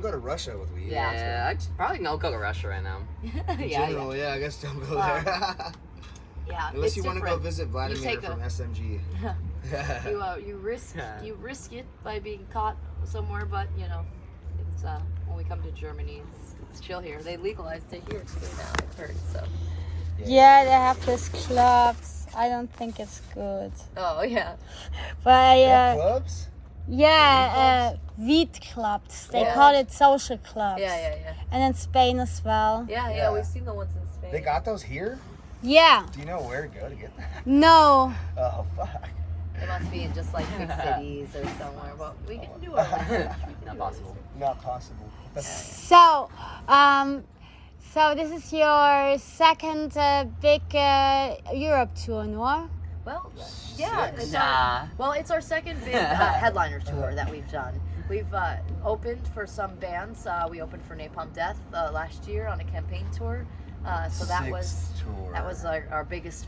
Go to Russia with weed. Yeah, I probably don't go to Russia right now. In general, yeah, I guess don't go there. Yeah, Unless you want to go visit Vladimir from SMG. you risk it by being caught somewhere, but you know, it's when we come to Germany, it's chill here. They legalized it here too now, I've heard. So. Yeah, they have these clubs. I don't think it's good. Oh yeah. But clubs? Yeah, weed clubs. They call it social clubs. Yeah. And in Spain as well. Yeah, we've seen the ones in Spain. They got those here? Yeah. Do you know where to go to get that? No. Oh, fuck. It must be in just like big cities or somewhere. Well, we can do it. Not possible. Not possible. So this is your second big Europe tour, no? Well, yeah. It's our second big headliner tour that we've done. We've opened for some bands. We opened for Napalm Death last year on a campaign tour. So that was our biggest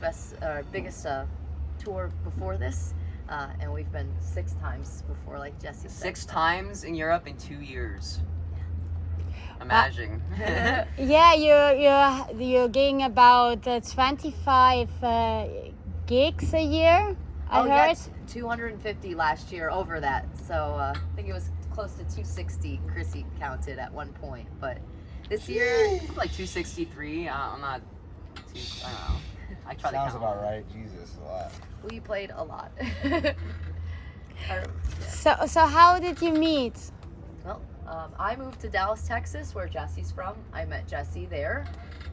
tour before this, and we've been 6 times before, like Jesse said. 6 times in Europe in 2 years. Imagine. Yeah, you're getting about 25 gigs a year. I heard 250 last year, over that. So I think it was close to 260. Chrissy counted at one point, but this year like 263. I'm not. I don't know. I try to count. Sounds about right. Jesus, a lot. We played a lot. So how did you meet? Well, I moved to Dallas, Texas, where Jesse's from. I met Jesse there.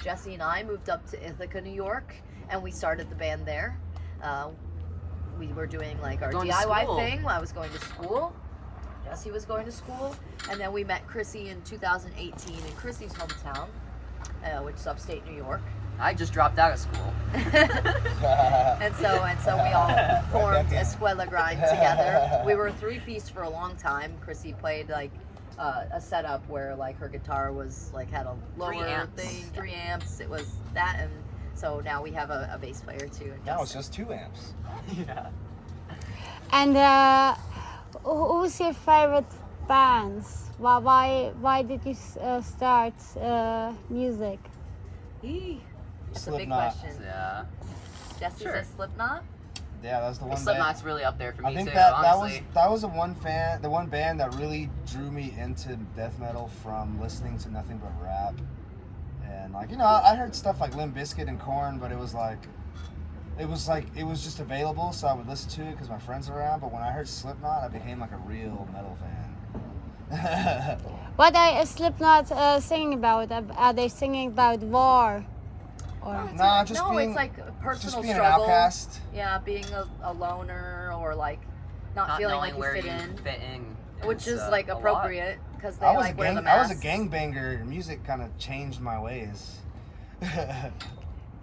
Jesse and I moved up to Ithaca, New York, and we started the band there. We were doing like our DIY thing while I was going to school. Jesse was going to school, and then we met Chrissy in 2018 in Chrissy's hometown, which is upstate New York. I just dropped out of school. and so we all formed Escular Grind together. We were a 3-piece for a long time. Chrissy played like a setup where like her guitar was like had a lower thing, 3 amps. It was that, and so now we have a bass player too. Now it's just 2 amps. Yeah. And who's your favorite bands? Why did you start music? That's a big question. Yeah. Jesse says Slipknot. Yeah, that's the one. Slipknot's really up there for me I think too. that was the one band that really drew me into death metal from listening to nothing but rap. And like, you know, I heard stuff like Limp Bizkit and Korn, but it was just available, so I would listen to it because my friends were around. But when I heard Slipknot, I became like a real metal fan. What are Slipknot singing about? Are they singing about war? It's like a personal just being struggle. An outcast. Yeah, being a loner or like not feeling like you where fit you in. Fit in. Which is like appropriate because they I like wear the masks. I was a gangbanger. Music kind of changed my ways.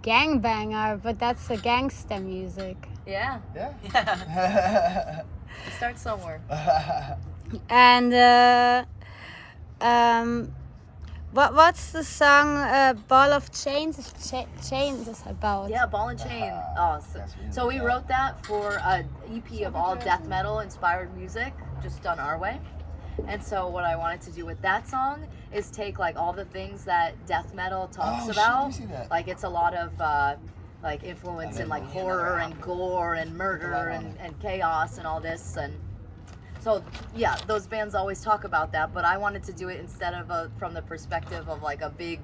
Gangbanger, but that's the gangster music. Yeah. Yeah. Start somewhere. And what's the song Ball of Chains is about? Yeah, Ball and Chain. So we wrote that for an EP of all death metal inspired music, just done our way. And so what I wanted to do with that song is take like all the things that death metal talks about. Like it's a lot of like influence in like horror and gore and murder and chaos and all this. And so yeah, those bands always talk about that, but I wanted to do it instead of from the perspective of like a big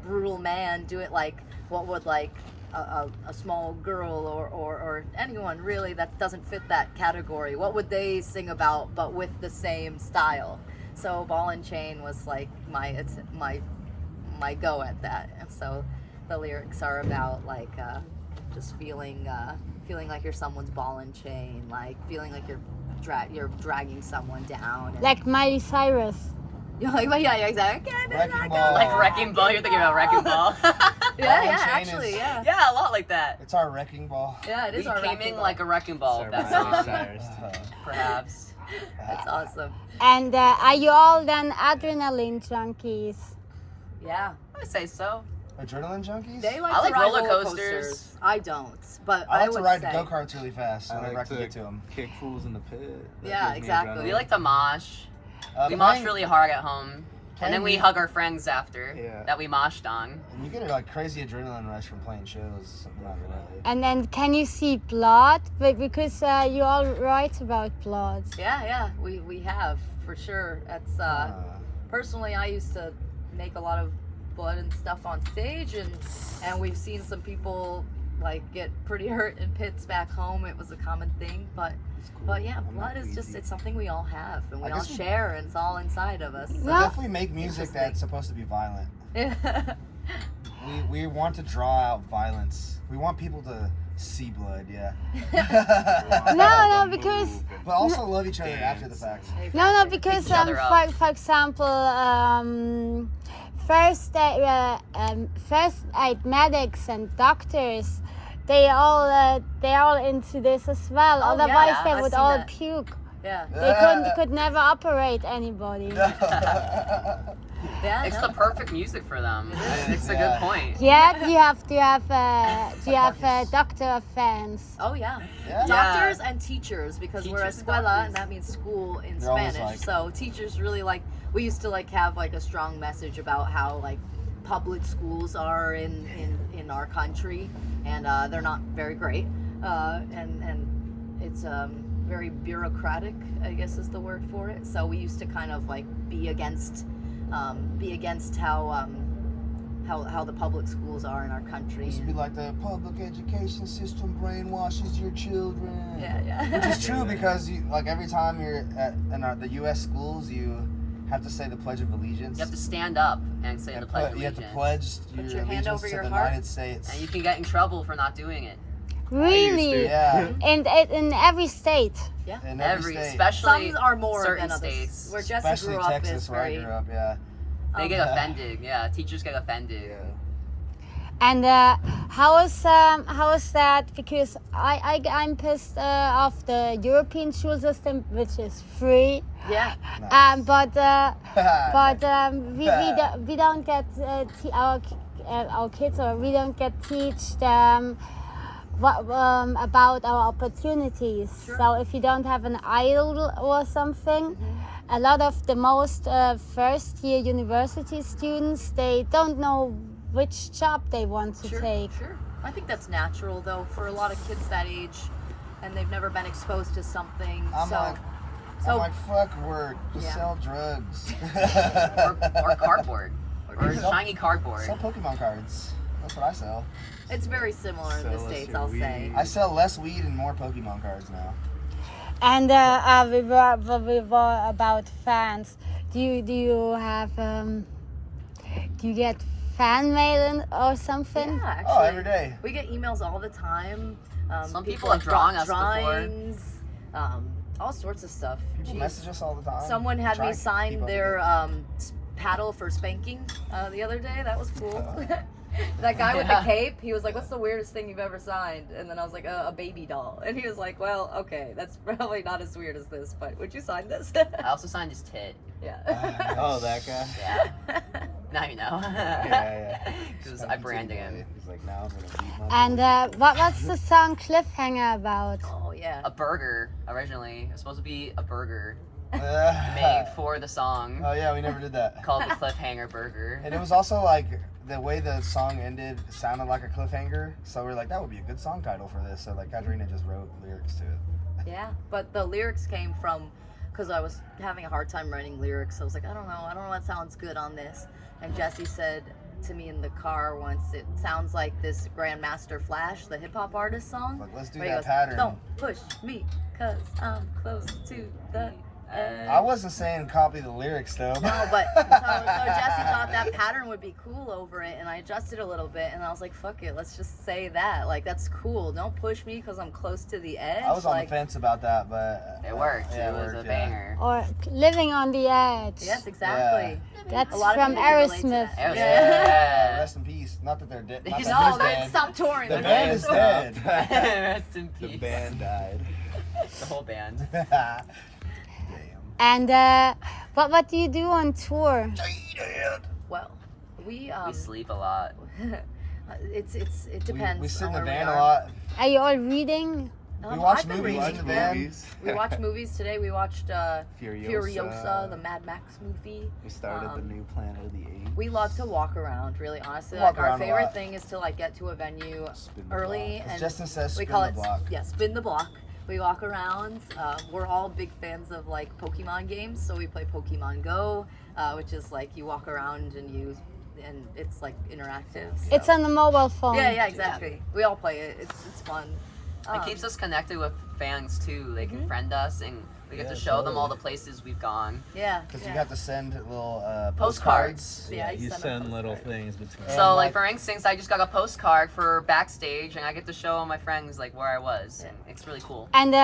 brutal man. Do it like what would like a small girl or anyone really that doesn't fit that category, what would they sing about but with the same style? So Ball and Chain was like my go at that. And so the lyrics are about like just feeling like you're someone's ball and chain, like feeling like you're dragging someone down, like Miley Cyrus. You're like, yeah, exactly. Like Wrecking Ball. You're thinking about Wrecking Ball. yeah, actually, yeah. Yeah, a lot like that. It's our wrecking ball. Yeah, it is our wrecking ball. We came in like a wrecking ball. That's perhaps. That's awesome. And are you all then adrenaline junkies? Yeah, I would say so. Adrenaline junkies? They like I to like ride roller coasters. I don't, but I like to ride say. go-karts really fast I whenever like I can to get to them. Kick fools in the pit. Yeah, exactly. We like to mosh. We mosh really hard at home. And then we Playing- hug our friends after Yeah. that we moshed on. And you get a like crazy adrenaline rush from playing shows. No matter what. And then can you see blood? But because you all write about blood. Yeah, we have for sure. That's personally, I used to make a lot of blood and stuff on stage, and we've seen some people like get pretty hurt in pits back home. It was a common thing, but yeah, blood is just, it's something we all have and we I all guess we- share, and it's all inside of us. We Well- definitely make music Interesting. that's supposed to be violent. Yeah. We want to draw out violence. We want people to see blood, yeah. No, because But also love each other after the fact. no, because each other up. for example, first aid medics and doctors, they all into this as well. Oh, Otherwise, yeah, they I've would seen all that. puke. Yeah. They could never operate anybody. Yeah. It's no. the perfect music for them. It's a Yeah. good point. Yet you have to have doctor fans. Oh yeah. Yeah. Doctors and teachers, because we're Teachers and escuela, doctors. and that means school in They're always Spanish. like- So teachers really like, we used to like have like a strong message about how like public schools are in our country, and they're not very great, and it's very bureaucratic, I guess is the word for it. So we used to kind of like be against how the public schools are in our country. Used to be like the public education system brainwashes your children. Yeah. Which is true because you like every time you're in the U.S. schools, you have to say the Pledge of Allegiance. You have to stand up and say the Pledge of You have Allegiance. to pledge Put your your hand allegiance over to your the heart. United States. And you can get in trouble for not doing it. Really? Yeah. In every state. In Every, state. especially Some are more certain than others. states. Where Jesse Especially grew up Texas, is where very. I grew up. Yeah. They get Yeah. offended. Yeah, teachers get offended. Yeah. And how is that? Because I'm pissed off the European school system, which is free. Yeah. Nice. But we don't get our kids, or we don't get teach them about our opportunities. Sure. So if you don't have an idol or something, a lot of the most first year university students, they don't know which job they want to take. Sure. I think that's natural though for a lot of kids that age, and they've never been exposed to something. I'm like, fuck work. Just Yeah. sell drugs. Or cardboard. Or Sell- shiny cardboard. Sell Pokemon cards. That's what I sell. it's very similar in the Sell us States, your I'll say. weed. I sell less weed and more Pokemon cards now. And we were about fans. Do you have do you get fan mail or something? Yeah, actually. Oh, every day. We get emails all the time. Some people have drawn us before. drawings, all sorts of stuff. People Jeez. message us all the time. Someone had Try me to keep sign up with their it. paddle for spanking the other day. That was cool. That guy with the cape, he was like, "What's the weirdest thing you've ever signed?" And then I was like, "A baby doll." And he was like, "Well, okay, that's probably not as weird as this, but would you sign this?" I also signed his tit. Yeah. Oh, that guy. Yeah. Now you know. Yeah. Because I branded him. He's like, now I'm gonna beat my And what's the song Cliffhanger about? Oh yeah. A burger, originally. It was supposed to be a burger boy. made for the song Oh yeah, we never did that. called the Cliffhanger Burger. And it was also like the way the song ended sounded like a cliffhanger. So we are like, that would be a good song title for this. So like Katrina just wrote lyrics to it. Yeah, but the lyrics came from, because I was having a hard time writing lyrics. I was like, I don't know what sounds good on this. And Jesse said to me in the car once, it sounds like this Grandmaster Flash, the hip hop artist song. Like, let's do where he that goes, pattern. Don't push me, cause I'm close to the edge. I wasn't saying copy the lyrics though. No, but so Jesse thought that pattern would be cool over it, and I adjusted a little bit, and I was like, fuck it, let's just say that. Like, that's cool. Don't push me because I'm close to the edge. I was on like, the fence about that, but It worked. Yeah, it was worked, a yeah. banger. Or Living on the Edge? Yes, exactly. That's A lot of from people can relate to Aerosmith. that. Yeah. Rest in peace. Not that they're dead. No, Not that No, he's they dead. stopped touring. The They're band dead. is dead. Rest in The peace. band died. The whole band. Damn. And what do you do on tour? Well, we We sleep a lot. it depends. We sit in on the where we van a are. lot. Are you all reading? We watched I've been movies reading. in the van. Movies. We watched movies today. We watched Furiosa. Furiosa, the Mad Max movie. We started the new Planet of the Apes. We love to walk around, really honestly. Walk Like our around a favorite lot. thing is to like get to a venue Spin the early block. As and Justin says, we spin call the it block. yeah, spin the block. We walk around. We're all big fans of like Pokemon games, so we play Pokemon Go, which is like you walk around and it's like interactive. So. It's on the mobile phone. Yeah, exactly. We all play it. It's fun. It keeps us connected with fans too. They can friend us, and we get Yeah, to show them all totally. the places we've gone. Yeah. Because yeah. you have to send little Postcards. Yeah, You a send little postcard. things between. And So, like- like for instance, I just got a postcard for backstage, and I get to show all my friends like where I was, and it's really cool. And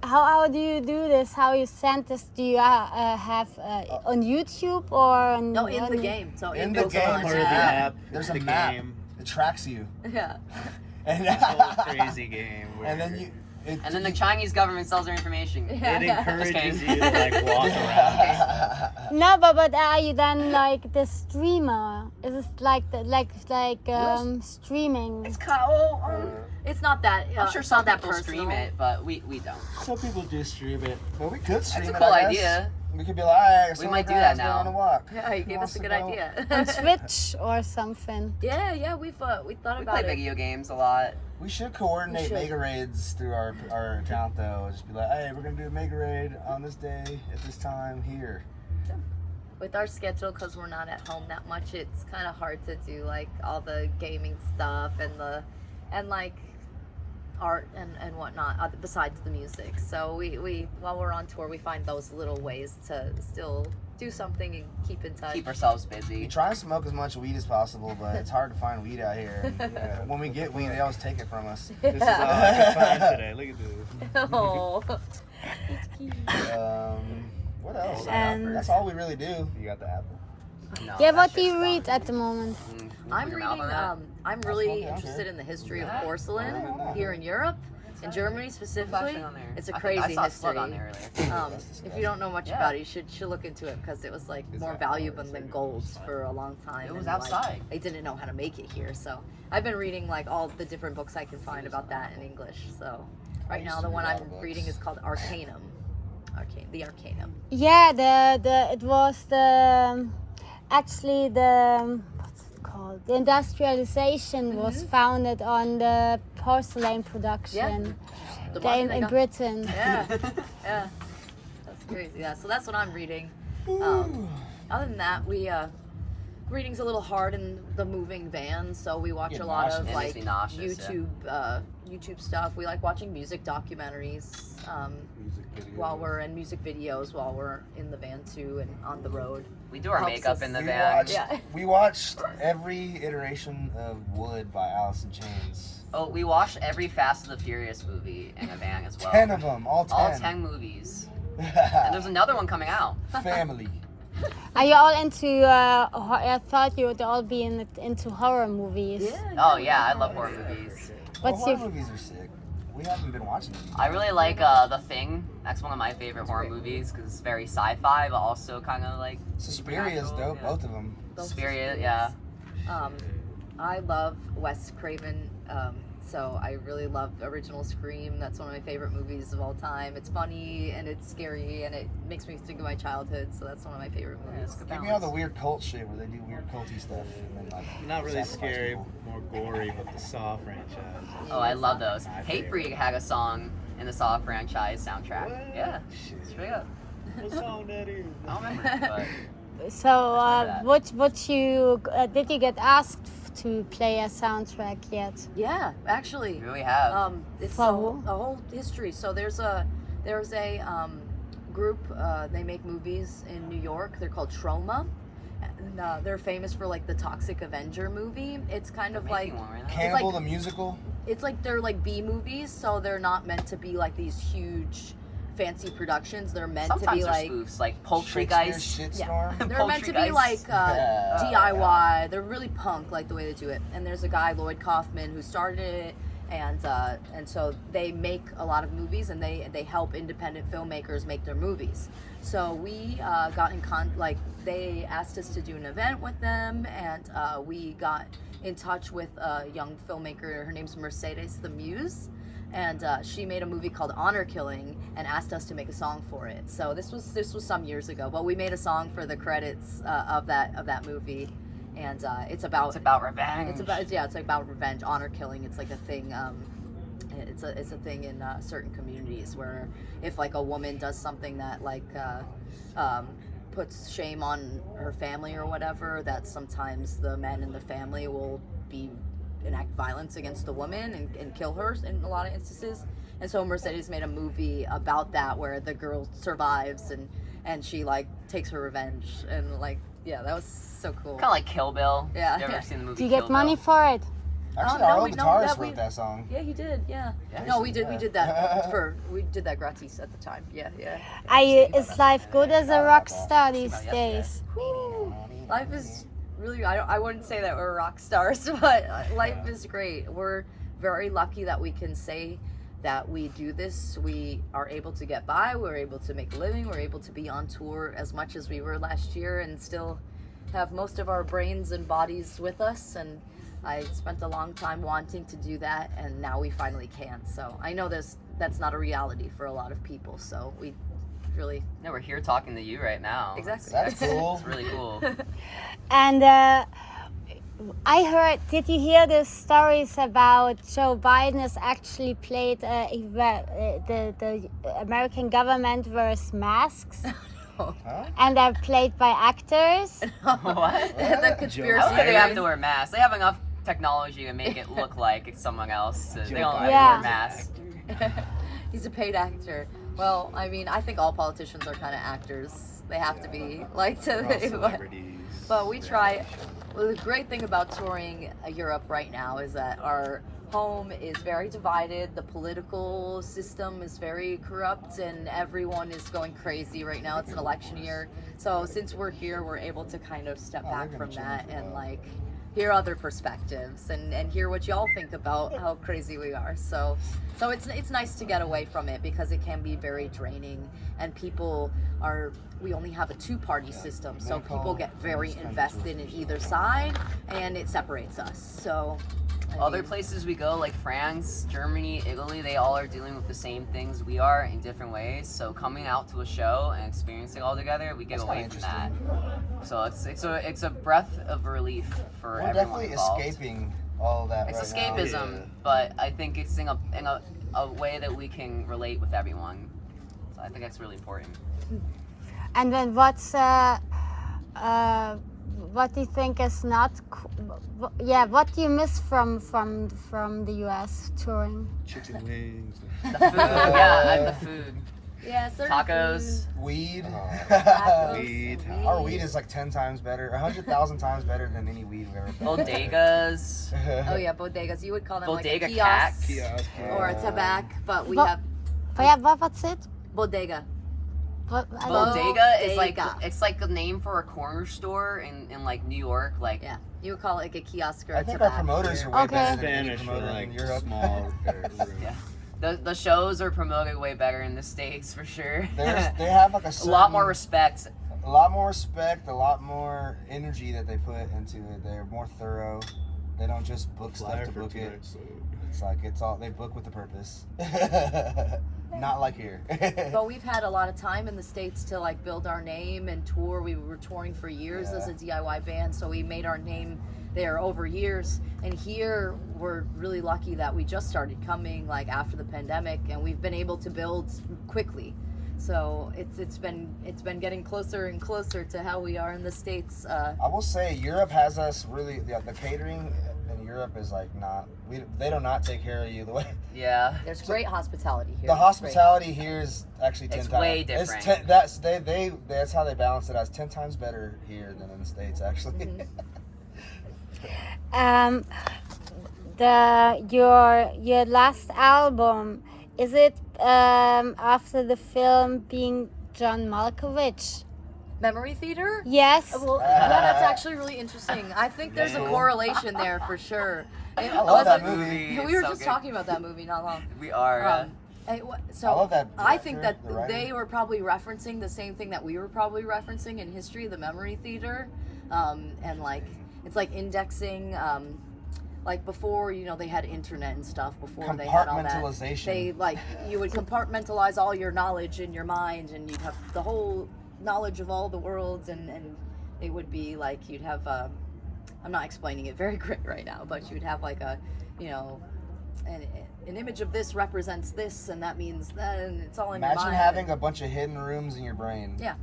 how do you do this? How you send this? Do you have on YouTube or on, No, in on the game. So In the Pokemon, game, Part of the yeah. app. There's a the map. game. It tracks you. Yeah. And, It's a whole crazy game. and then where you. And then the Chinese government sells their information. It Yeah. encourages you to like walk around. No, but are you then like the streamer? Is it like streaming? It's not that. I'm sure it's some not that people stream personal. it, but we don't. Some people do stream it. Well, we could stream a it. cool I guess. idea. We could be like, all right, We might do that now. On a walk. Yeah, you Who gave wants us a to good go? idea. On Twitch or something? Yeah, we thought We about play it. video games a lot. We should coordinate We should. mega raids through our account though. Just be like, hey, we're gonna do a mega raid on this day at this time here. With our schedule, because we're not at home that much, it's kind of hard to do like all the gaming stuff and like art and whatnot besides the music. So we while we're on tour, we find those little ways to still do something and keep in touch. Keep ourselves We busy. try and smoke as much weed as possible, but it's hard to find weed out here. And, when we get weed, they always take it from us. This is all I can find today. Look at this. Oh. What else? And- That's all we really do. You got the apple. No, Yeah, that what do shit's you fun. read at the moment? I'm Put your mouth reading. on that? I'm really smoke it, I'm interested sure. in the history of porcelain here in Europe, in Germany specifically. Flashing on there. It's a I think crazy I saw a history. slug on there earlier. If you don't know much Yeah. about it, you should look into it because it was like more valuable than gold for a long time. It was and, like, outside. they didn't know how to make it here, so I've been reading like all the different books I can find about that in English. So right now the one I'm reading is called Arcanum. The Arcanum. Yeah, it was actually the what's it called? The industrialization was founded on the porcelain production The there money in they got- Britain. Yeah, yeah, that's crazy. Yeah, so that's what I'm reading. Other than that, reading's a little hard in the moving van, so we watch Get a lot nauseous. of It like makes me nauseous, YouTube stuff. We like watching music documentaries Music video. while we're in music videos while we're in the van too and on the road. We do our Helps makeup us. in the We van. watched, Yeah. we watched every iteration of Wood by Alice in Chains. Oh, we watched every Fast and the Furious movie in a van as well. 10 of them, all 10. All 10 movies. And there's another one coming out. Family. Are you all into? I thought you would all be into horror movies. Oh yeah, I love horror movies. What's Horror your movies are sick. We haven't been watching them. I really like The Thing. That's one of my favorite horror movies because it's very sci-fi, but also kind of like Suspiria is dope, Yeah. both of them. Suspiria. Yeah. I love Wes Craven, so I really love original Scream. That's one of my favorite movies of all time. It's funny and it's scary and it makes me think of my childhood, so that's one of my favorite movies. Give me all the weird cult shit where they do weird culty stuff and then like Not really sacrifice scary, people. more gory with the Saw franchise. Oh, I love those. My favorite. Hatebreed had a song in the Saw franchise soundtrack. What? Yeah. Shit. Straight up. What song that is? I don't remember, but so? that. What you did you get asked to play a soundtrack yet? Yeah, actually. we really have. It's For a who? whole history. So there's a group. They make movies in New York. They're called Troma. And, they're famous for like the Toxic Avenger movie. It's kind of like Making one right now. Cannibal like- the musical. it's like they're like B movies, so they're not meant to be like these huge, fancy productions. They're meant Sometimes to be they're like spoofs, like Poultry Shakespeare Guys. Shitstorm. they're meant to be Poltergeist. like Yeah. DIY. They're really punk, like the way they do it. And there's a guy, Lloyd Kaufman, who started it, and so they make a lot of movies, and they help independent filmmakers make their movies. So we got in they asked us to do an event with them, and we got in touch with a young filmmaker. Her name's Mercedes the Muse. and she made a movie called Honor Killing and asked us to make a song for it. So this was some years ago, but we made a song for the credits of that movie, and it's about revenge. It's about revenge, honor killing. It's like a thing. It's a thing in certain communities where if like a woman does something that like puts shame on her family or whatever, that sometimes the men in the family will enact violence against the woman and kill her in a lot of instances. And so Mercedes made a movie about that where the girl survives and she like takes her revenge, and like that was so cool. Kind of like Kill Bill. Yeah. You ever seen the movie Do you Kill get money Bill? for it? Actually, no, our we- old no, guitarist that we- wrote that song. Yeah, he did. Yeah. Yeah. No, we did that Yeah. we did that gratis at the time. Yeah. Is life good as a rock star these yes, days? Life is really, I wouldn't say that we're rock stars, but life is great. We're very lucky that we can say that we do this. We are able to get by. We're able to make a living. We're able to be on tour as much as we were last year and still have most of our brains and bodies with us. And I spent a long time wanting to do that, and now we finally can. So I know that's not a reality for a lot of people. So we really... No, we're here talking to you right now. Exactly. That's cool. It's really cool. And I heard, did you hear the stories about Joe Biden has actually played the American government wears masks Huh? and they're played by actors? What? The I conspiracy don't think they have theories. to wear masks. They have enough technology to make it look like it's someone else. So they don't have to Yeah. wear masks. He's a paid actor. Well, I mean, I think all politicians are kind of actors. They have to be, like, We're all to. celebrities. But we try. Well, the great thing about touring Europe right now is that our home is very divided. The political system is very corrupt, and everyone is going crazy right now. It's an election year, so since we're here, we're able to kind of step back they're from gonna that change and that. like hear other perspectives and hear what y'all think about how crazy we are. So it's nice to get away from it because it can be very draining, and we only have a two-party system, so people get very invested in either side, and it separates us. So I Other mean, places we go, like France, Germany, Italy, they all are dealing with the same things we are in different ways. So coming out to a show and experiencing it all together, we get That's away kinda from that. So it's a breath of relief for We're everyone definitely involved. escaping all of that It's right now. escapism, Yeah. but I think it's in a way that we can relate with everyone. So I think that's really important. And then what do you think is not? What do you miss from the U.S. touring? Chicken wings. The food, yeah, and the food. yeah, certain Tacos. Weed. Weed. Our weed is like 10 times better, 100,000 times better than any weed we've ever found. Bodegas. Oh yeah, bodegas. You would call them Bodega like a kiosk Kiosk. or a tabac, but we Bo- have What's it? bodega. Bodega is like Bodega. it's like the name for a corner store in like New York. Like Yeah, you would call it like a kiosk or I a think our tabac. promoters are way Okay. better than any Spanish for promoter like in Europe. small. Yeah. the shows are promoted way better in the States for sure. They have like a A lot more certain- respect. a lot more respect, a lot more energy that they put into it. They're more thorough. They don't just book stuff Flyer to for book it. tonight, so It's like they book with a purpose. Not like here. But we've had a lot of time in the States to like build our name and tour. We were touring for years as a DIY band, so we made our name there over years. And here we're really lucky that we just started coming like after the pandemic, and we've been able to build quickly. So it's been getting closer and closer to how we are in the States. I will say Europe has us really. The catering in Europe is like they do not take care of you the way. Yeah. There's great hospitality here. The It's hospitality here is actually 10 It's times. way different. That's how they balance it out. It's 10 times better here than in the States actually. Your last album, is it after the film being John Malkovich? Memory Theater? Yes. Well, yeah, that's actually really interesting. I think there's a correlation there for sure. It I love that wasn't- movie. We were so just good. talking about that movie not long. We are. So I love that I think that director, the writer. they were probably referencing the same thing that we were probably referencing in history, the Memory Theater, and like it's like indexing like before, you know, they had internet and stuff, before they had all that. Compartmentalization. They, like, you would compartmentalize all your knowledge in your mind, and you'd have the whole knowledge of all the worlds, and it would be like, you'd have, I'm not explaining it very great right now, but you'd have like a, you know, an image of this represents this, and that means that, and it's all in your mind. Imagine having a bunch of hidden rooms in your brain. Yeah.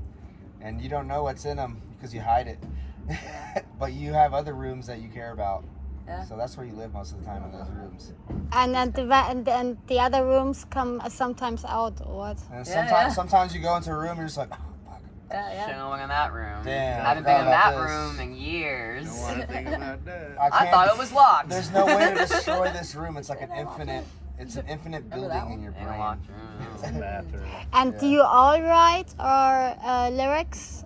And you don't know what's in them because you hide it. But you have other rooms that you care about. Yeah. So that's where you live most of the time, in those rooms. And then the other rooms come sometimes out, or what? And Yeah, sometimes you go into a room and you're just like, oh, fuck. Yeah. Shouldn't look in that room. Damn, I haven't I been in forgot that about room in years. Don't want to think about that. I thought it was locked. There's no way to destroy this room. It's like an infinite Remember that building in your In a brain. locked room. It's the bathroom. And do you all write or lyrics?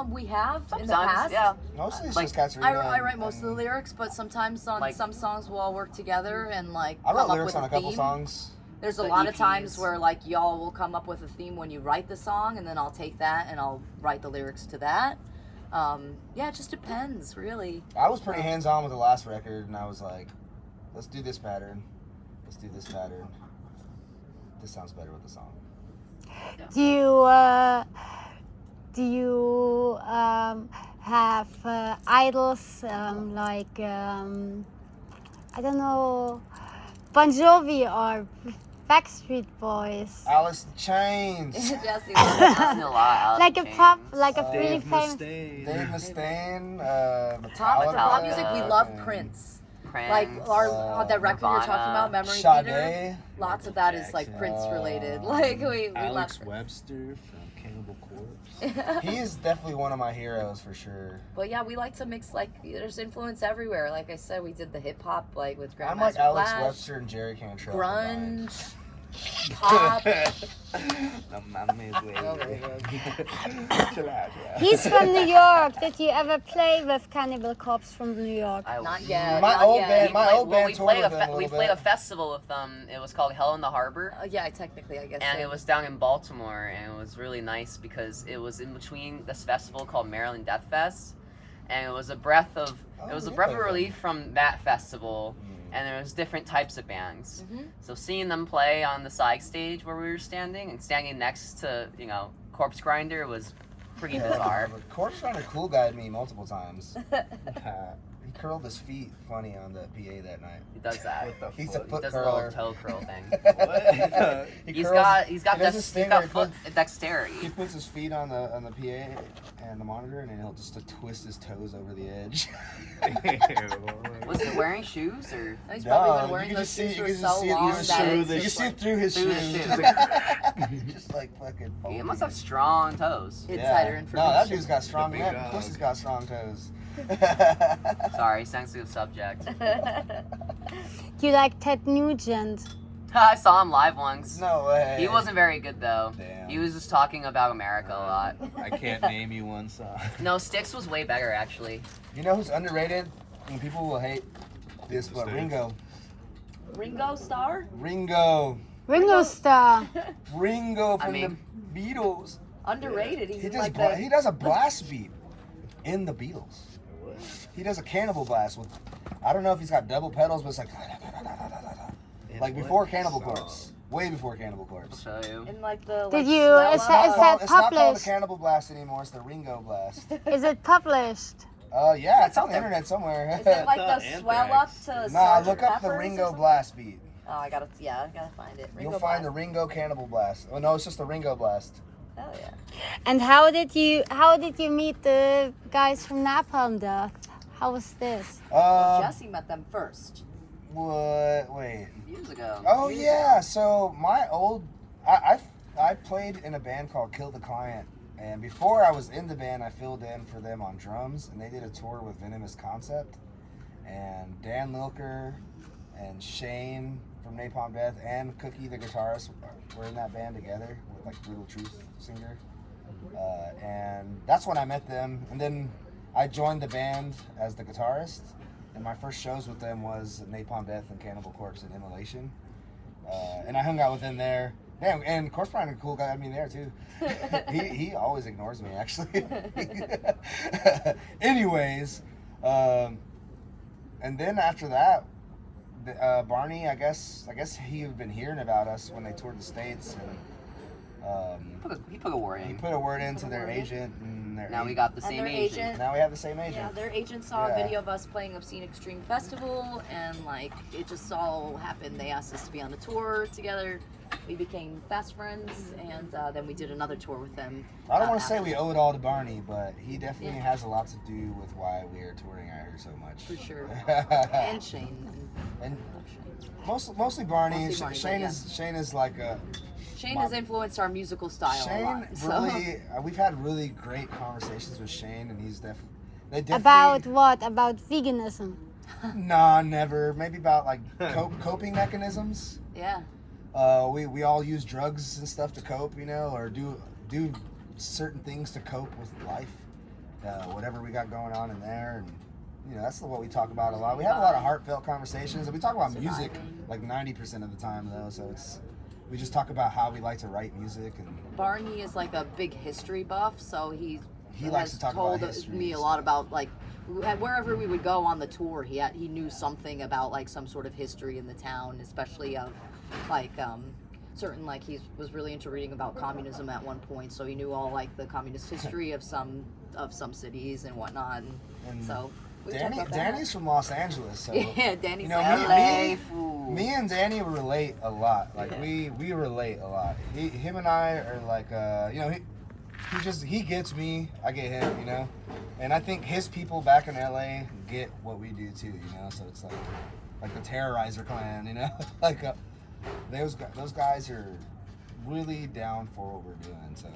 We have in the Sometimes, past. yeah. Mostly it's Like, just cats reading. I write most of the lyrics, but sometimes on Like- some songs we'll all work together and like I come wrote up lyrics with on a a couple theme. songs. There's a The lot of times EPs. where like y'all will come up with a theme when you write the song, and then I'll take that and I'll write the lyrics to that. Yeah, it just depends, really. I was pretty hands-on with the last record, and I was like, let's do this pattern. Let's do this pattern. This sounds better with the song. Do you have idols like I don't know, Bon Jovi or Backstreet Boys? Alice in Chains. Jesse, I've seen a lot of Alice Like a in pop, Chains. like a really Dave famous. Mustaine. Dave Mustaine. top for pop Metallica, music, we love and Prince. Prince, Like that record you're talking Nirvana, about, Memory Sade. Theater. Lots of that is like Jackson. Prince related. Like we Alex love. Webster from Cannibal Corpse. He is definitely one of my heroes for sure. But yeah, we like to mix, like, there's influence everywhere. Like I said, we did the hip hop, like with Grandmaster I'm like Alex Flash, Webster and Jerry Cantrell. combined. grunge, pop. No mames, güey. Chill out, yeah. He's from New York. Did you ever play with Cannibal Corpse from New York? Not yet. My not old yet. band- my old band we toured played with them a we little played bit. a festival with them. It was called Hell in the Harbor. Yeah, technically, I guess. And so. it was down in Baltimore, and it was really nice because it was in between this festival called Maryland Death Fest, and it was a breath of relief from that festival, and there was different types of bands. Mhm. So seeing them play on the side stage where we were standing, and standing next to Corpse Grinder was pretty bizarre. Corpse Grinder cool guyed me multiple times. He curled his feet funny on the PA that night. He does that. What the He's fuck? a He foot does a little curler. toe curl thing. What? He's got he does this thing where he foot He dexterity. puts his feet on the PA and the monitor, and then he'll just twist his toes over the edge. Was he wearing shoes or? He's No, probably been you wearing can those just see- shoes you for can so just see it long through that his it's shoes. You just see like, through his Through shoes. his Just like fucking. He folding must have it. strong toes. insider No, information. that dude's got strong The legs. big dog. Plus, he's got strong toes. Sorry, sensitive subject. You like Ted Nugent? I saw him live once. No way. He wasn't very good though. Damn. He was just talking about America a lot. I can't name you one song. No, Styx was way better actually. You know who's underrated? And people will hate this, but Stairs. Ringo. Ringo Starr? Ringo. Ringo Starr. Ringo from mean- the Beatles. Underrated. He's He in does like he the. does a blast beat in the Beatles. He does a cannibal blast with, I don't know if he's got double pedals, but it's like before Cannibal Corpse, way before Cannibal I'll Corpse. show you. In like the. Did like, you- swell is up. that- It's not called the published? Cannibal Blast anymore. It's the Ringo Blast. Is it published? Yeah, it's on the out there. internet somewhere. Is it like the Anthrax. swell up to Nah, Sgt. look up the Pepper's or Ringo something? Blast beat. Oh, I gotta find it. Ringo You'll find the Blast. Ringo Cannibal Blast. Oh no, it's just the Ringo Blast. Hell yeah. And how did you meet the guys from Napalm Death? How was this? Jesse met them first. What? Wait. Years ago. Oh yeah. So my old, I played in a band called Kill the Client, and before I was in the band, I filled in for them on drums, and they did a tour with Venomous Concept, and Dan Lilker, and Shane from Napalm Death, and Cookie the guitarist were in that band together with like Brutal Truth singer, and that's when I met them, and then I joined the band as the guitarist, and my first shows with them was Napalm Death and Cannibal Corpse and Immolation. And I hung out with him there. Damn, and Corpse Brian, a cool guy, I mean there too. he always ignores me actually. Anyways, and then after that, Barney, I guess he had been hearing about us when they toured the States, and He put a word he in. put a word into their agent, and Now we got the And same their agent. agent- Now we have the same agent. Yeah, their agent saw a Yeah. video of us playing Obscene Extreme Festival, and like it just all happened. They asked us to be on the tour together. We became fast friends, and then we did another tour with them. I don't want to after say we that. owe it all to Barney, but he definitely Yeah. has a lot to do with why we are touring out here so much. For sure. And Shane. And Shane. mostly Barney. Mostly Barney, Shane but is Shane is like a Shane has influenced our musical style a Shane lot. So. really. We've had really great conversations with Shane, and he's definitely About what? About veganism? Nah, never. Maybe about like coping mechanisms. Yeah. We all use drugs and stuff to cope, or do certain things to cope with life, whatever we got going on in there, and that's what we talk about a lot. We have a lot of heartfelt conversations, and we talk about music like 90% of the time, though. So we just talk about how we like to write music, and Barney is like a big history buff, so he likes has to talk told about history me and a lot stuff. about like wherever we would go on the tour, he knew something about like some sort of history in the town, especially of like certain like he was really into reading about communism at one point, so he knew all like the communist history of some cities and whatnot, and so we talk about that. Danny's from Los Angeles, so Yeah, Danny's LA fool. me and Danny relate a lot. Like we relate a lot. Him and I are like he gets me, I get him, and I think his people back in LA get what we do too, So it's like the Terrorizer Clan, like those guys are really down for what we're doing. So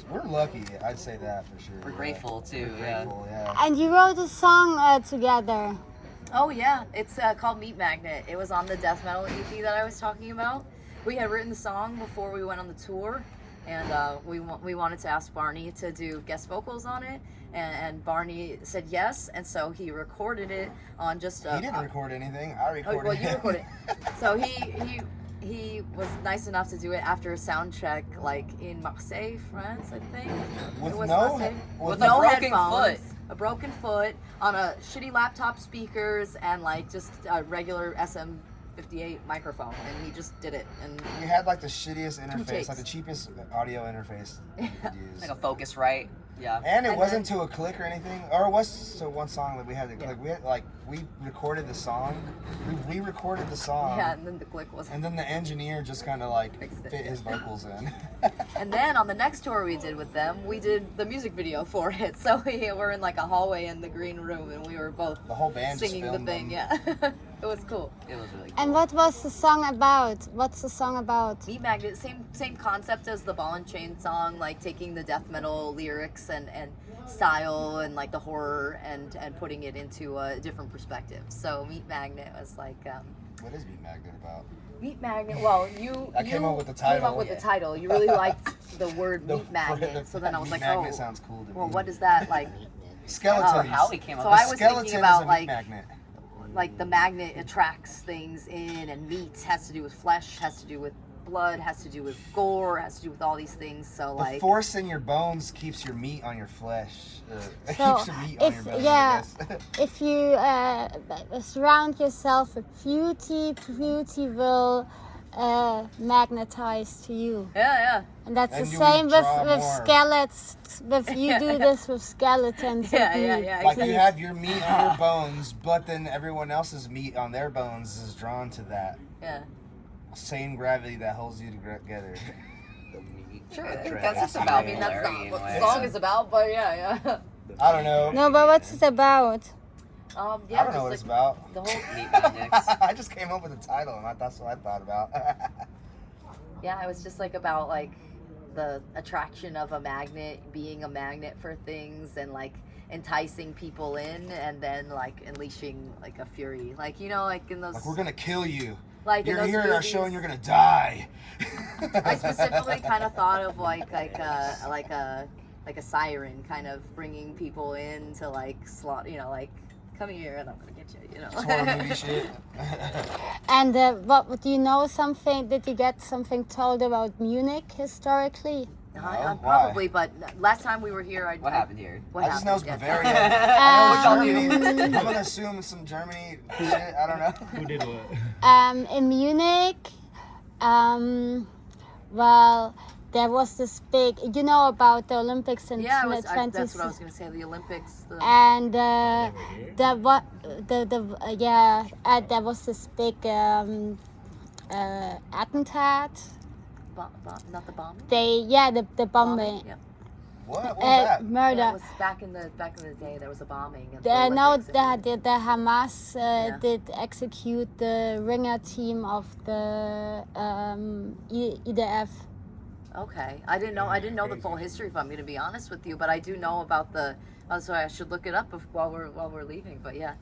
we're lucky. I'd say that for sure. We're grateful too. We're grateful, yeah. And you wrote a song together. Oh yeah, it's called Meat Magnet. It was on the death metal EP that I was talking about. We had written the song before we went on the tour, and we wanted to ask Barney to do guest vocals on it, and Barney said yes, and so he recorded it on just. He didn't record anything. I recorded. Well, you recorded it. So he was nice enough to do it after a sound check, like in Marseille, France, I think. With It was no- Marseille. with no a broken headphones, foot. a broken foot on a shitty laptop speakers and like just a regular SM58 microphone, and he just did it. And We had like the shittiest interface, takes. like the cheapest audio interface we could use. Like a Focusrite. Yeah. And it And wasn't to a click or anything, or it was to one song that we had to click. Yeah. We recorded the song, we recorded the song, yeah, and then the click was. and then the engineer just kind of like Fixed it. fit his vocals in. And then on the next tour we did with them, we did the music video for it. So we were in like a hallway in the green room, and we were both The whole band just singing the filmed thing. them. Yeah, it was cool. It was really cool. And what was the song about? What's the song about? Meat Magnet, same concept as the Ball and Chain song, like taking the death metal lyrics and style and like the horror and putting it into a different perspective. So Meat Magnet was like What is Meat Magnet about? Meat Magnet. Well, I came up with the Came title. up with the title. You really liked the word The- Meat Magnet, so then I was Meat like, Magnet oh, sounds cool to well, me. what is that like? Skeletons. How we came up So with I was Skeleton thinking about is a like meat magnet. like the magnet attracts things in, and meat has to do with flesh, has to do with blood, has to do with gore, has to do with all these things. So The like, force in your bones keeps your meat on your flesh. It So, keeps your meat on your if- bones. yeah. I guess. If you surround yourself with beauty will magnetize to you. yeah. And that's And the you same with draw more. skeletons. If you do this with skeletons, Yeah, and yeah, meat. yeah. Like you have your meat on your bones, but then everyone else's meat on their bones is drawn to that Yeah. same gravity that holds you together. Sure. That's just I about mean, that's polarity not in what a the way. song is about, but yeah. I don't know. No, but what's it about? Yeah, I don't know what it's about. the whole. Meat magnets. I just came up with the title, and that's what I thought about. Yeah, it was just like about like the attraction of a magnet, being a magnet for things, and like enticing people in, and then like unleashing like a fury, like like in those. Like, we're gonna kill you. Like in You're those here at our movies. show, and you're gonna die. I specifically kind of thought of like a siren, kind of bringing people in to like slot, like come here and I'm gonna get you, Horror movie shit. And what do you know? Something? Did you get something told about Munich historically? No? Probably, but last time we were here, What happened here? I just know it's yeah. Bavaria. I know it's Um, Germany. I'm gonna assume some Germany shit. I don't know. Who did what? In Munich, well, there was this big, you know about the Olympics in Yeah, the that's what I was gonna say. The Olympics. and there was there was this big attentat. Not the bomb. The bombing. Yeah. What was that? Murder. Yeah, it was back in the day. There was a bombing. At the No, Olympics in the Hamas Yeah. did execute the ringer team of the IDF. Okay, I didn't know the full history. If I'm going to be honest with you, but I do know about the. So I should look it up while we're leaving. But yeah,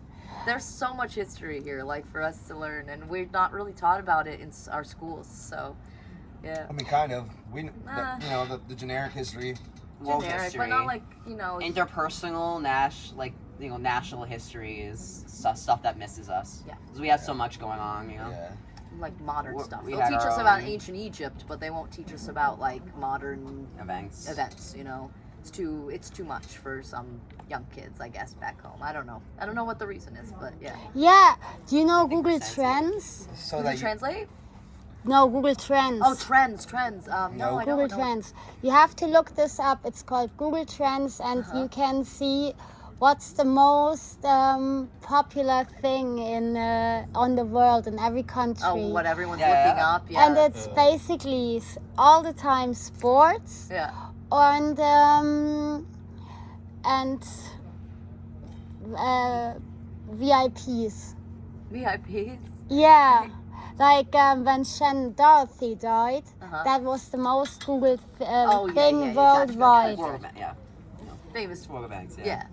there's so much history here, like for us to learn, and we're not really taught about it in our schools. So, yeah. I mean, kind of. We, Nah. you know, the generic history. World Generic, history. but not like Interpersonal, national history is stuff that misses us. Yeah. Because we have so much going on, you know. Yeah. like modern We- stuff. we They'll had teach our us about own- ancient Egypt, but they won't teach us about like modern Events. You know, it's too much for some young kids, I guess, back home. I don't know what the reason is, but yeah. Yeah. Do you know I think Google percent. Trends? So Does that it translate? No, Google Trends. Oh, trends. No, No. I Google don't know. Trends. You have to look this up. It's called Google Trends, and you can see what's the most popular thing in on the world in every country. Oh, what everyone's Yeah. looking up. Yeah. And it's basically all the time sports yeah. and VIPs. VIPs. Yeah. Like when Shannon Dorothy died, Uh-huh. that was the most Googled Oh, yeah, thing yeah, yeah, gotcha, worldwide. World event, yeah. Famous. World events, yeah. Yeah.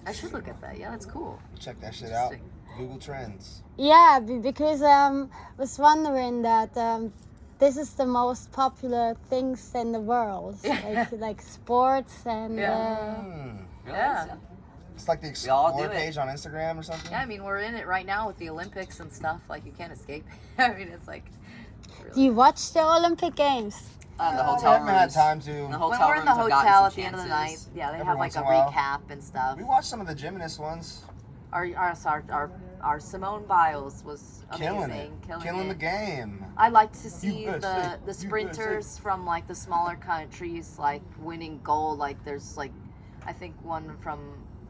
I should look at that. Yeah, that's cool. check that shit out. Interesting. Google Trends. Yeah, because I was wondering that this is the most popular things in the world, like sports and. Yeah. Hmm. Really? Yeah. It's like the We all Explore do it. page on Instagram or something. Yeah, I mean, we're in it right now with the Olympics and stuff. Like, you can't escape. I mean, it's like. Do you watch the Olympic Games? The I hotel haven't had rooms. time to. The When hotel we're in the rooms have gotten hotel some at the end of the night, chances. yeah, they Every have like once a in a while. recap and stuff. We watched some of the gymnast ones. Our Simone Biles was Killing amazing. it. Killing the game. I like to see USA, the sprinters from like the smaller countries like winning gold. Like there's like, I think one from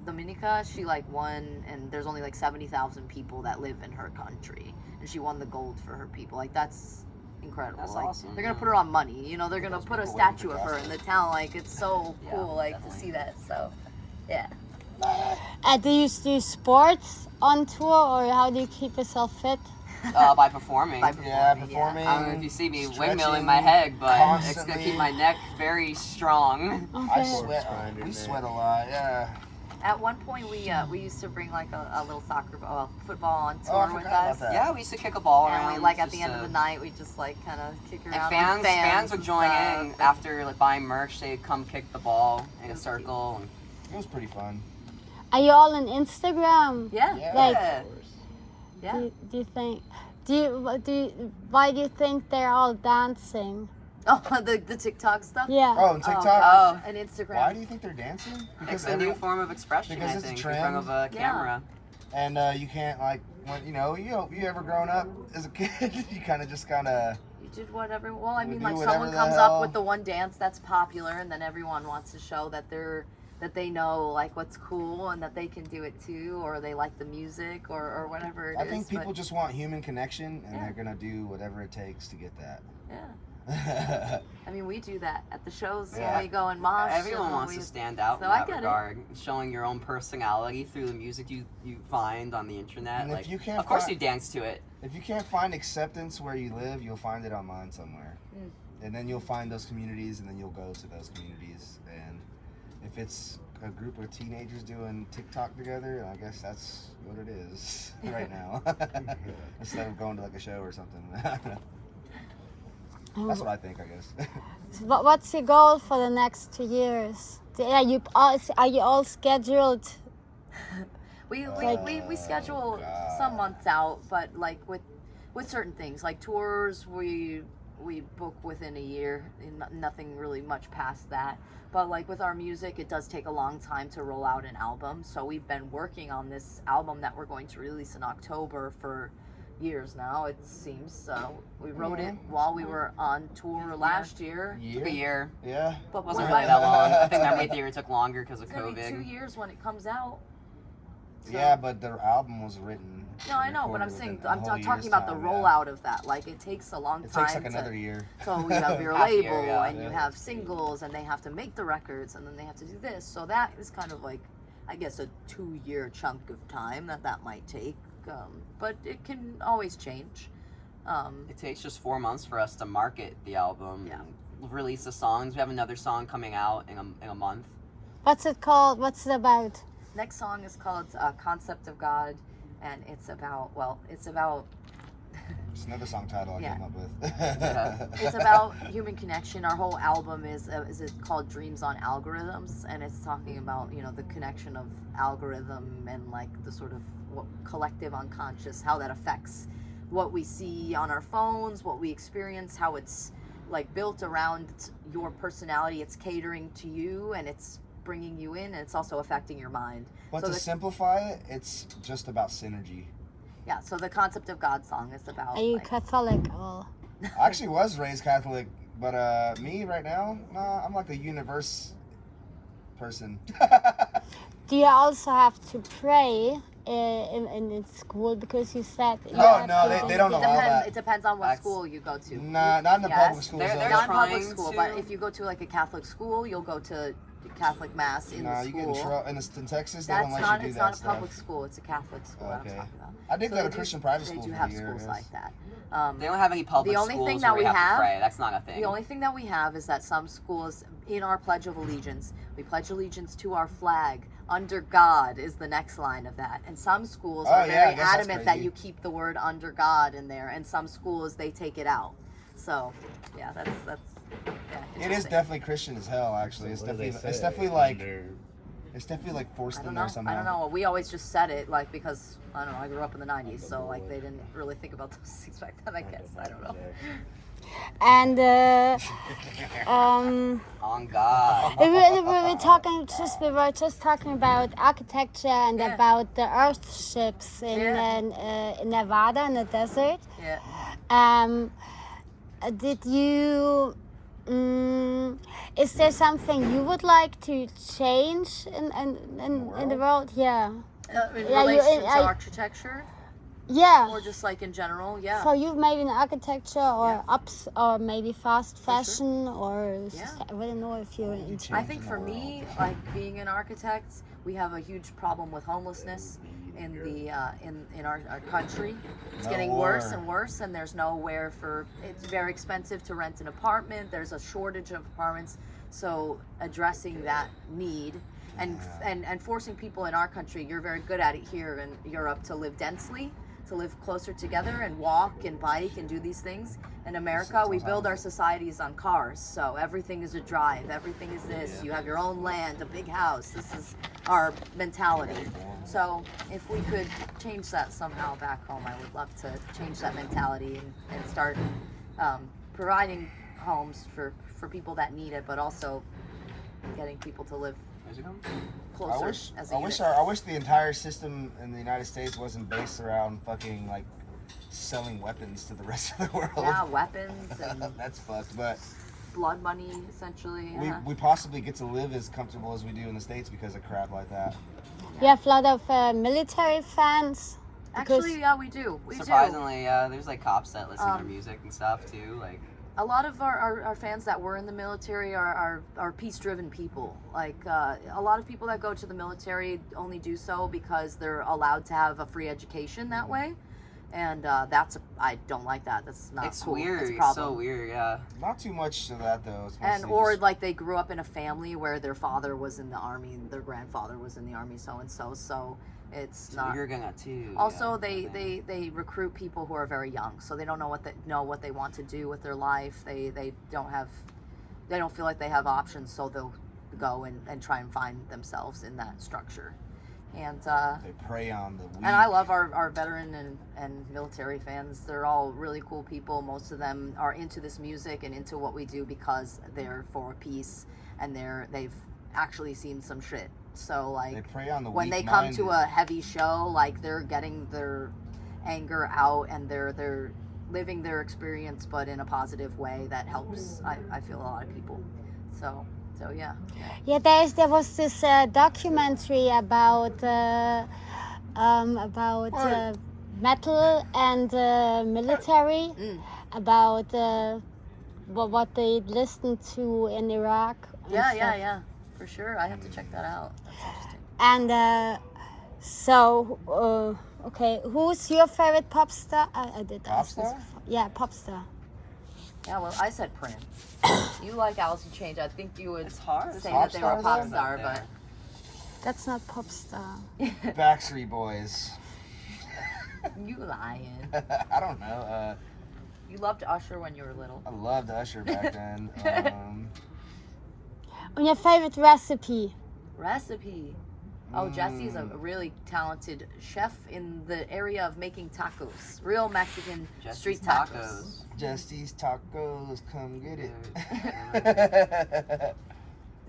Dominica, she like won, and there's only like 70,000 people that live in her country, and she won the gold for her people. Like that's incredible. That's like awesome, they're gonna yeah. put her on money. You know, they're gonna Those put a people waiting statue for of her in Costco. the town. Like it's so Yeah, cool, like definitely. to see that. So, yeah. Do you do sports on tour, or how do you keep yourself fit? By performing. By Yeah, performing, performing. I don't know if you see me Stretching windmilling my head, but it's gonna constantly. keep my neck very strong. I Okay. sweat. grinder, We man. sweat a lot. Yeah. At one point, we used to bring like a little soccer ball, football on Oh, I tour with forgot about us. that. Yeah, we used to kick a ball around. And we like at the just, end of the night, we just like kind of kick And around. fans, with fans would and join stuff. in after like buying merch. They'd come kick the ball in a was circle. And, It was pretty fun. Are you all on Instagram? Yeah, Yeah. Like, yeah. yeah. do you think? Why do you think they're all dancing? Oh, the TikTok stuff. Yeah. Oh, and TikTok. Oh. And Instagram. Why do you think they're dancing? It's a new form of expression, because I it's a think, in trend. front of a Yeah. camera. And you can't like when you ever grown up as a kid, you kind of You did whatever. Well, I We mean, do like whatever someone the comes hell. up with the one dance that's popular, and then everyone wants to show that they know like what's cool and that they can do it too, or they like the music or whatever it is. I think people but, just want human connection, and Yeah. they're gonna do whatever it takes to get that. yeah. I mean, we do that at the shows Yeah. when we go and mosh. Everyone and wants we- to stand out So in I that get it. regard, showing your own personality through the music you find on the internet. And if Like, you can't of course, find- you dance to it. If you can't find acceptance where you live, you'll find it online somewhere. Mm. And then you'll find those communities, and then you'll go to those communities. And if it's a group of teenagers doing TikTok together, I guess that's what it is right now. Instead of going to like a show or something. That's what I think, I guess. What's your goal for the next 2 years? Are you all scheduled? We schedule God. some months out, but like with certain things like tours, we we book within a year, nothing really much past that. But like with our music, it does take a long time to roll out an album. So we've been working on this album that we're going to release in October for years now, it seems. We wrote it while we were on tour last year. Took a year. Yeah. But It wasn't really that long. I think Memory Theory took longer because of it's gonna be COVID. 2 years when it comes out. So, yeah, but the album was written. No, I know, but I'm recorded saying within a I'm whole talking year's about the time, rollout of that. Like it takes a long It time. takes like another year. So you have your Half label, year, yeah. and you have singles, and they have to make the records, and then they have to do this. So that is kind of like, I guess, a 2-year chunk of time that might take. But it can always change. It takes just 4 months for us to market the album. Yeah. And release the songs. We have another song coming out in a month. What's it called? What's it about? Next song is called "Concept of God," and it's about It's another song title I Yeah. came up with. it's about human connection. Our whole album is called Dreams on Algorithms, and it's talking about the connection of algorithm and like the sort of collective unconscious, how that affects what we see on our phones, what we experience, how it's like built around your personality. It's catering to you, and it's bringing you in, and it's also affecting your mind. But So to the- simplify it, it's just about synergy. Yeah, so the Concept of God song is about Are you like, Catholic or? I actually was raised Catholic, but me right now, nah, I'm like a universe person. Do you also have to pray in school because you said? you No, have no, to- they don't it allow depends. that. It depends on what That's- school you go to. Nah, not in the Yes. public schools. They're though. Not in public trying school, to- but if you go to like a Catholic school, you'll go to Catholic mass in Nah, the you get school. in trouble. In Texas, they That's don't let not. you do It's that not a stuff. public school. It's a Catholic school. Okay. I'm talking about. I did go to they do- Christian private school They do for have years. schools like that. They don't have any public The only schools thing that where we you have have- to pray. That's not a thing. The only thing that we have is that some schools, in our Pledge of Allegiance, we pledge allegiance to our flag. Under God is the next line of that. And some schools Oh, are yeah, I very guess that's adamant that crazy. you keep the word under God in there, and some schools they take it out. So, yeah, that's yeah. It is interesting. definitely Christian as hell. Actually, it's What do they definitely it's say? definitely like Under- it's definitely like forced I in don't there know. somehow. I don't know. We always just said it like because I don't know. I grew up in the '90s, so like they didn't really think about those things back then. I guess I don't know. And On God. we were just talking about architecture and Yeah. about the earthships in Nevada in the desert. Yeah. Did you? Is there something you would like to change in the world? Yeah. In Yeah, you- relation to I- architecture, Yeah. or just like in general, yeah. So you've made in architecture or Yeah. ups or maybe fast sure. fashion or Yeah. I wouldn't know if you're into. I think for me, like being an architect, we have a huge problem with homelessness in the in our country. It's getting worse and worse, and there's nowhere for. It's very expensive to rent an apartment. There's a shortage of apartments, so addressing that need. And forcing people in our country, you're very good at it here in Europe, to live densely, to live closer together and walk and bike and do these things. In America, we build our societies on cars, so everything is a drive, everything is this. You have your own land, a big house. This is our mentality. So if we could change that somehow back home, I would love to change that mentality and start providing homes for people that need it, but also getting people to live closer as a unit. I wish the entire system in the United States wasn't based around fucking like selling weapons to the rest of the world. Yeah, weapons and That's fucked. But blood money, essentially. Yeah. we possibly get to live as comfortable as we do in the States because of crap like that. You have a lot of military fans. Actually, yeah, we do. We do. Surprisingly, yeah, there's like cops that listen to their Um, music and stuff too. Like, A lot of our fans that were in the military are peace-driven people. Like a lot of people that go to the military only do so because they're allowed to have a free education that way, and I don't like that. That's not it's cool. weird. It's a It's problem. so weird. Yeah. Not too much to that though. It's And mostly or just- like they grew up in a family where their father was in the army, and their grandfather was in the army, so and so. So it's So not. you're gonna too. Also, yeah. they recruit people who are very young, so they don't know what they want to do with their life. They don't feel like they have options, so they'll go and try and find themselves in that structure. And they prey on the weak. and I love our veteran and military fans. They're all really cool people. Most of them are into this music and into what we do because they're for peace and they've actually seen some shit. So like they prey on the when they come to a heavy show, like they're getting their anger out and they're living their experience, but in a positive way that helps. I feel a lot of people. So yeah. Yeah, there was this documentary about metal and military, about what they listened to in Iraq. Yeah, for sure. I have to check that out. That's interesting. And okay, who's your favorite pop star? I did Pop ask this star? before. Yeah, pop star. Yeah, well, I said Prince. You like Alice in Chains. I think you would It's hard. say Pop that they were a pop stars star, there. but That's not pop star. Backstreet Boys. you lying. I don't know. You loved Usher when you were little. I loved Usher back then. And your favorite recipe? Recipe. Oh, Jesse's a really talented chef in the area of making tacos. Real Mexican street tacos. Justy's Tacos, come get it.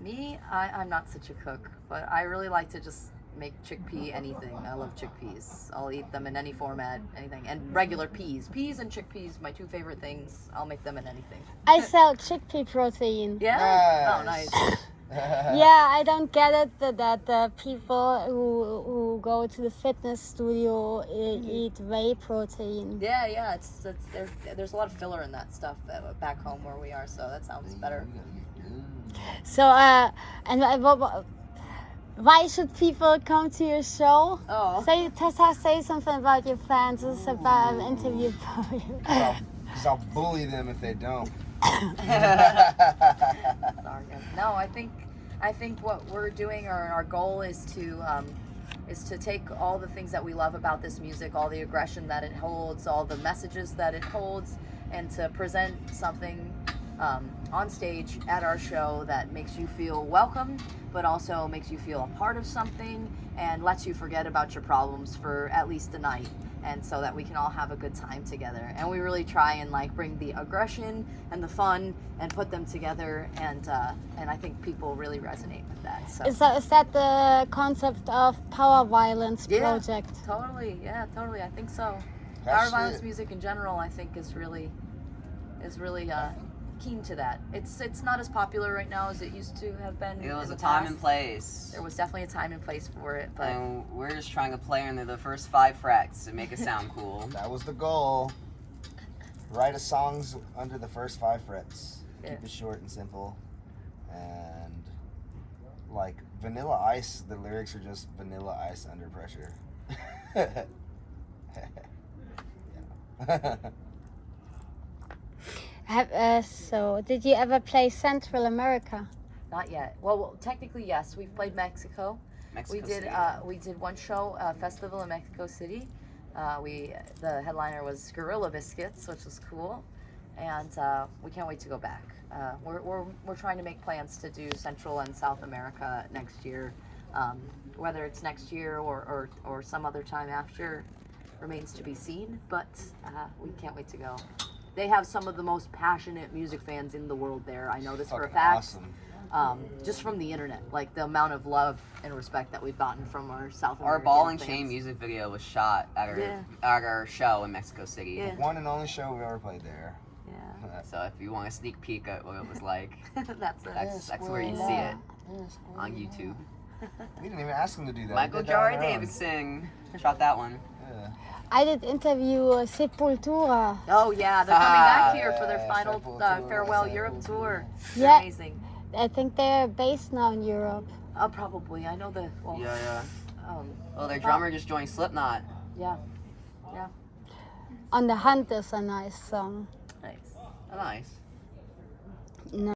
Me, I'm not such a cook, but I really like to just make chickpea anything. I love chickpeas. I'll eat them in any format, anything. And regular peas. Peas and chickpeas, my two favorite things. I'll make them in anything. I sell chickpea protein. Yeah? Oh, nice. Yeah, I don't get it that people who go to the fitness studio eat whey protein. Yeah, it's there's a lot of filler in that stuff back home where we are, so that sounds better. So why should people come to your show? Oh. Say something about your fans. This is about an interview for you. Because I'll bully them if they don't. Sorry. No, I think what we're doing, or our goal is to take all the things that we love about this music, all the aggression that it holds, all the messages that it holds, and to present something on stage at our show that makes you feel welcome, but also makes you feel a part of something and lets you forget about your problems for at least a night. And so that we can all have a good time together. And we really try and like bring the aggression and the fun and put them together, and I think people really resonate with that. So Is that the concept of Power Violence project? Totally, I think so. That's Power violence it. music in general, I think, is really keen to that. It's not as popular right now as it used to have been. It was in a the time past. and place. There was definitely a time and place for it, but And we're just trying to play under the first 5 frets to make it sound cool. That was the goal. Write a songs under the first 5 frets. Yeah. Keep it short and simple. And like Vanilla Ice, the lyrics are just Vanilla Ice under pressure. So, did you ever play Central America? not yet. Well, technically yes. We've played Mexico. Mexico We did. City. We did one show, festival in Mexico City. The headliner was Gorilla Biscuits, which was cool, and we can't wait to go back. We're trying to make plans to do Central and South America next year. Whether it's next year or some other time after remains to be seen. But we can't wait to go. They have some of the most passionate music fans in the world there. I know this for a Fucking fact. awesome. Just from the internet, like the amount of love and respect that we've gotten from our South Our American Ball and fans. Chain music video was shot at Yeah. our show in Mexico City. Yeah. One and only show we've ever played there. Yeah, So if you want a sneak peek at what it was like, that's it. that's where you see it on YouTube. We didn't even ask him to do that. Michael We did that on Jar our own. Davidson shot that one. Yeah. I did interview Sepultura. Oh yeah, they're coming back here for their Yeah, final Sepultura, farewell Sepultura. Europe tour. They're Yeah. amazing. I think they're based now in Europe. Probably. I know the. Well, Yeah. Um, Well, their drummer just joined Slipknot. yeah. On the Hunt is a nice song. Nice. Oh, nice.